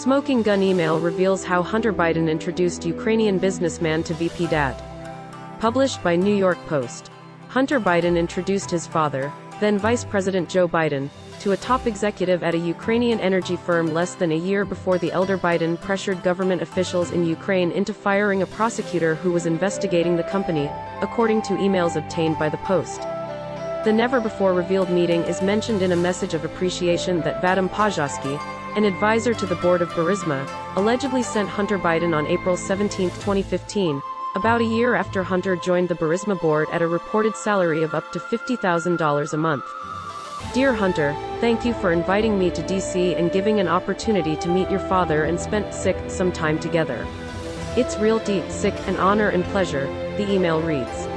Smoking gun email reveals how Hunter Biden introduced Ukrainian businessman to VP dad. Published by New York Post. Hunter Biden introduced his father, then Vice President Joe Biden, to a top executive at a Ukrainian energy firm less than a year before the elder Biden pressured government officials in Ukraine into firing a prosecutor who was investigating the company, according to emails obtained by the Post. The never-before-revealed meeting is mentioned in a message of appreciation that Vadym Pozharskyi, an advisor to the board of Burisma, allegedly sent Hunter Biden on April 17, 2015, about a year after Hunter joined the Burisma board at a reported salary of up to $50,000 a month. Dear Hunter, thank you for inviting me to DC and giving an opportunity to meet your father and spent some time together. It's realty, an honor and pleasure, the email reads.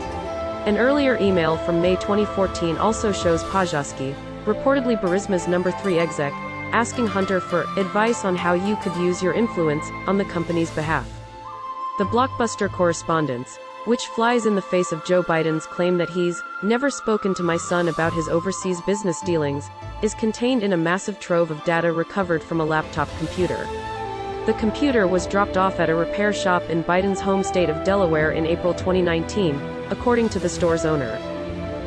An earlier email from May 2014 also shows Pozharskyi, reportedly Burisma's number 3 exec, asking Hunter for advice on how you could use your influence on the company's behalf. The blockbuster correspondence, which flies in the face of Joe Biden's claim that he's never spoken to my son about his overseas business dealings, is contained in a massive trove of data recovered from a laptop computer. The computer was dropped off at a repair shop in Biden's home state of Delaware in April 2019, according to the store's owner.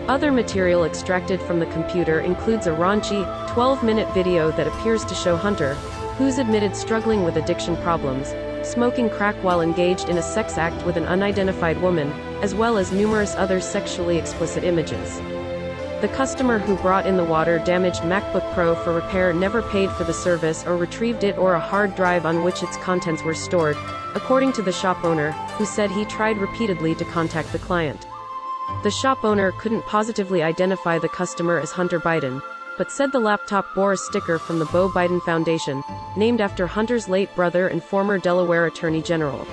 Other material extracted from the computer includes a raunchy, 12-minute video that appears to show Hunter, who's admitted struggling with addiction problems, smoking crack while engaged in a sex act with an unidentified woman, as well as numerous other sexually explicit images. The customer who brought in the water-damaged MacBook Pro for repair never paid for the service or retrieved it or a hard drive on which its contents were stored, according to the shop owner, who said he tried repeatedly to contact the client. The shop owner couldn't positively identify the customer as Hunter Biden, but said the laptop bore a sticker from the Beau Biden Foundation, named after Hunter's late brother and former Delaware Attorney General.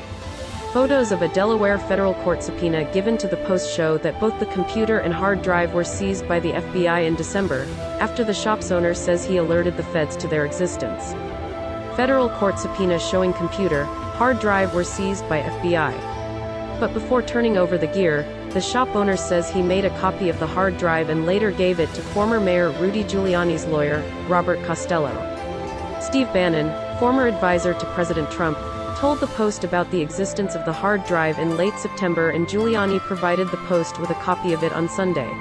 Photos of a Delaware federal court subpoena given to the Post show that both the computer and hard drive were seized by the FBI in December, after the shop's owner says he alerted the feds to their existence. Federal court subpoena showing computer, hard drive were seized by FBI. But before turning over the gear, the shop owner says he made a copy of the hard drive and later gave it to former Mayor Rudy Giuliani's lawyer, Robert Costello. Steve Bannon, former advisor to President Trump, told the Post about the existence of the hard drive in late September, and Giuliani provided the Post with a copy of it on Sunday.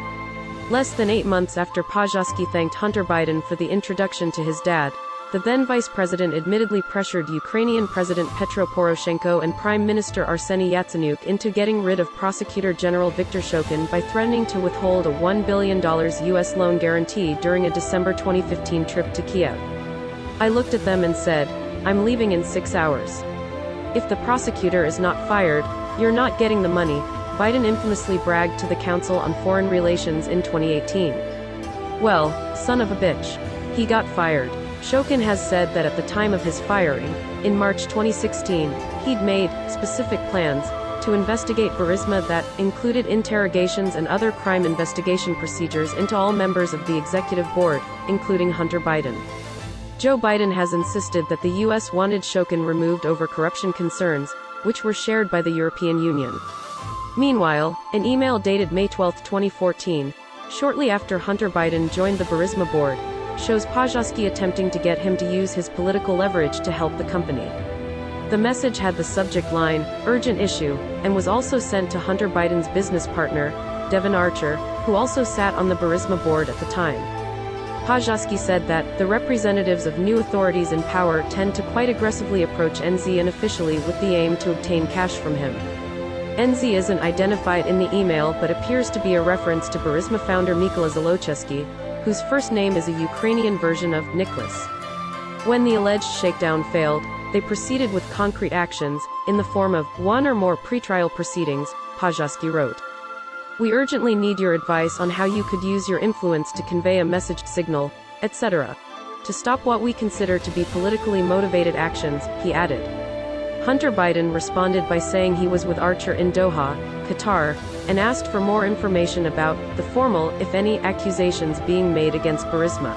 Less than 8 months after Pozharskyi thanked Hunter Biden for the introduction to his dad, the then vice president admittedly pressured Ukrainian President Petro Poroshenko and Prime Minister Arseniy Yatsenyuk into getting rid of Prosecutor General Viktor Shokin by threatening to withhold a $1 billion U.S. loan guarantee during a December 2015 trip to Kiev. I looked at them and said, "I'm leaving in 6 hours. If the prosecutor is not fired, you're not getting the money," Biden infamously bragged to the Council on Foreign Relations in 2018. Well, son of a bitch. He got fired. Shokin has said that at the time of his firing, in March 2016, he'd made specific plans to investigate Burisma that included interrogations and other crime investigation procedures into all members of the executive board, including Hunter Biden. Joe Biden has insisted that the U.S. wanted Shokin removed over corruption concerns, which were shared by the European Union. Meanwhile, an email dated May 12, 2014, shortly after Hunter Biden joined the Burisma board, shows Pozharskyi attempting to get him to use his political leverage to help the company. The message had the subject line, "Urgent Issue," and was also sent to Hunter Biden's business partner, Devon Archer, who also sat on the Burisma board at the time. Pozharskyi said that the representatives of new authorities in power tend to quite aggressively approach NZ unofficially with the aim to obtain cash from him. NZ isn't identified in the email but appears to be a reference to Burisma founder Mykola Zlochevsky, whose first name is a Ukrainian version of Nicholas. When the alleged shakedown failed, they proceeded with concrete actions, in the form of one or more pretrial proceedings, Pozharskyi wrote. "We urgently need your advice on how you could use your influence to convey a message, signal, etc. to stop what we consider to be politically motivated actions," he added. Hunter Biden responded by saying he was with Archer in Doha, Qatar, and asked for more information about the formal, if any, accusations being made against Burisma.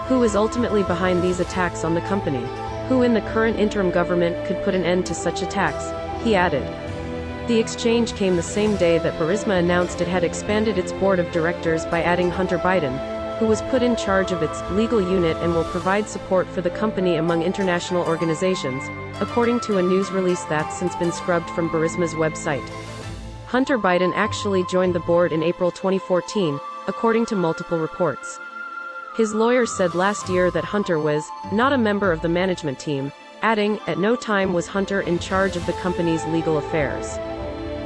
Who is ultimately behind these attacks on the company? Who in the current interim government could put an end to such attacks? He added. The exchange came the same day that Burisma announced it had expanded its board of directors by adding Hunter Biden, who was put in charge of its legal unit and will provide support for the company among international organizations, according to a news release that's since been scrubbed from Burisma's website. Hunter Biden actually joined the board in April 2014, according to multiple reports. His lawyers said last year that Hunter was not a member of the management team, adding, at no time was Hunter in charge of the company's legal affairs.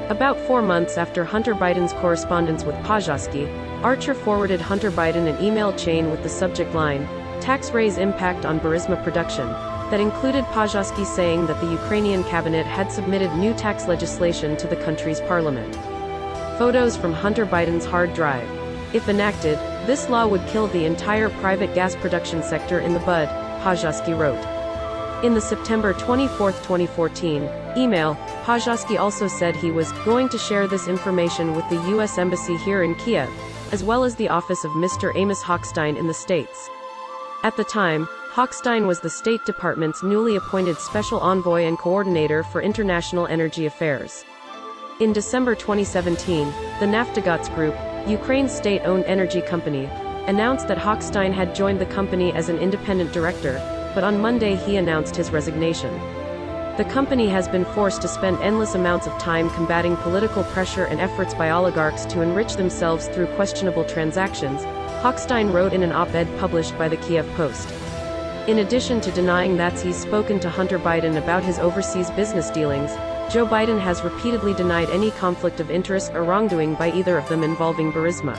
About 4 months after Hunter Biden's correspondence with Pozharskyi, Archer forwarded Hunter Biden an email chain with the subject line, "Tax raise impact on Burisma production," that included Pozharskyi saying that the Ukrainian cabinet had submitted new tax legislation to the country's parliament. Photos from Hunter Biden's hard drive. If enacted, this law would kill the entire private gas production sector in the bud, Pozharskyi wrote. In the September 24, 2014, email, Pozharskyi also said he was going to share this information with the U.S. Embassy here in Kiev, as well as the office of Mr. Amos Hochstein in the States. At the time, Hochstein was the State Department's newly appointed Special Envoy and Coordinator for International Energy Affairs. In December 2017, the Naftogaz Group, Ukraine's state-owned energy company, announced that Hochstein had joined the company as an independent director, but on Monday he announced his resignation. The company has been forced to spend endless amounts of time combating political pressure and efforts by oligarchs to enrich themselves through questionable transactions, Hochstein wrote in an op-ed published by the Kiev Post. In addition to denying that he's spoken to Hunter Biden about his overseas business dealings, Joe Biden has repeatedly denied any conflict of interest or wrongdoing by either of them involving Burisma.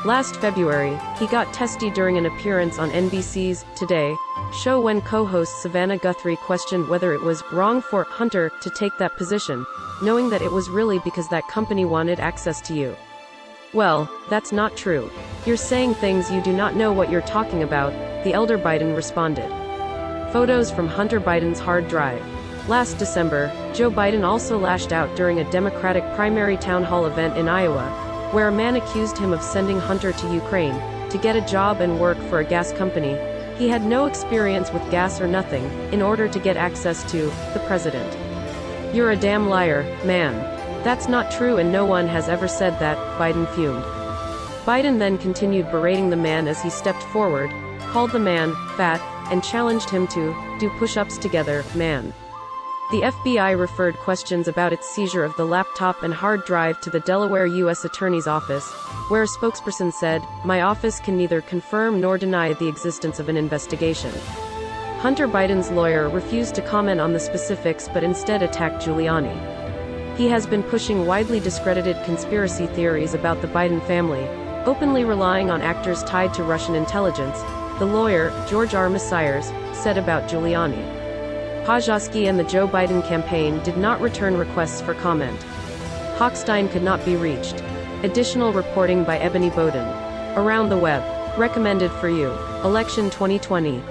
Last February, he got testy during an appearance on NBC's Today show when co-host Savannah Guthrie questioned whether it was wrong for Hunter to take that position, knowing that it was really because that company wanted access to you. Well, that's not true. You're saying things you do not know what you're talking about, the elder Biden responded. Photos from Hunter Biden's hard drive. Last December, Joe Biden also lashed out during a Democratic primary town hall event in Iowa, where a man accused him of sending Hunter to Ukraine to get a job and work for a gas company. He had no experience with gas or nothing, in order to get access to the president. You're a damn liar, man. That's not true and no one has ever said that, Biden fumed. Biden then continued berating the man as he stepped forward, called the man fat, and challenged him to do push-ups together, man. The FBI referred questions about its seizure of the laptop and hard drive to the Delaware U.S. Attorney's Office, where a spokesperson said, "My office can neither confirm nor deny the existence of an investigation." Hunter Biden's lawyer refused to comment on the specifics but instead attacked Giuliani. He has been pushing widely discredited conspiracy theories about the Biden family, openly relying on actors tied to Russian intelligence, the lawyer, George R. Messiers, said about Giuliani. Pozharskyi and the Joe Biden campaign did not return requests for comment. Hochstein could not be reached. Additional reporting by Ebony Bowden. Around the Web. Recommended for you. Election 2020.